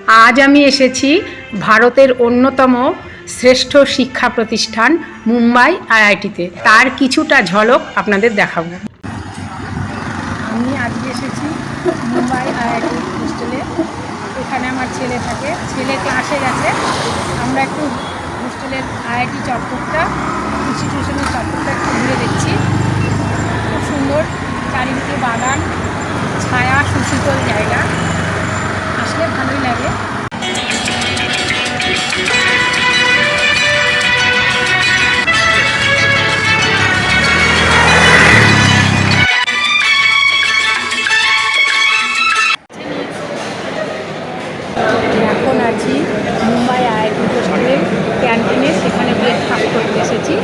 আজ আমি এসেছি ভারতের অন্যতম শ্রেষ্ঠ শিক্ষা প্রতিষ্ঠান মুম্বাই আইআইটিতে। তার কিছুটা ঝলক আপনাদের দেখাবো। আমি আজকে এসেছি মুম্বাই আইআইটি হোস্টেলে। এখানে আমার ছেলে থাকে, ছেলে ক্লাসে গেছে। আমরা একটু হোস্টেলের আইআইটি চত্বরটা, ইনস্টিটিউশনের চত্বরটা একটু ঘুরে দেখছি। খুব সুন্দর, চারিদিকে বাগান, ছায়া, সুশীতল জায়গা, আসলে ভালোই লাগে। এখন আছি মুম্বাই আইআইটি হোস্টেলের ক্যান্টিনে, সেখানে ব্রেকফাস্ট করতে এসেছি।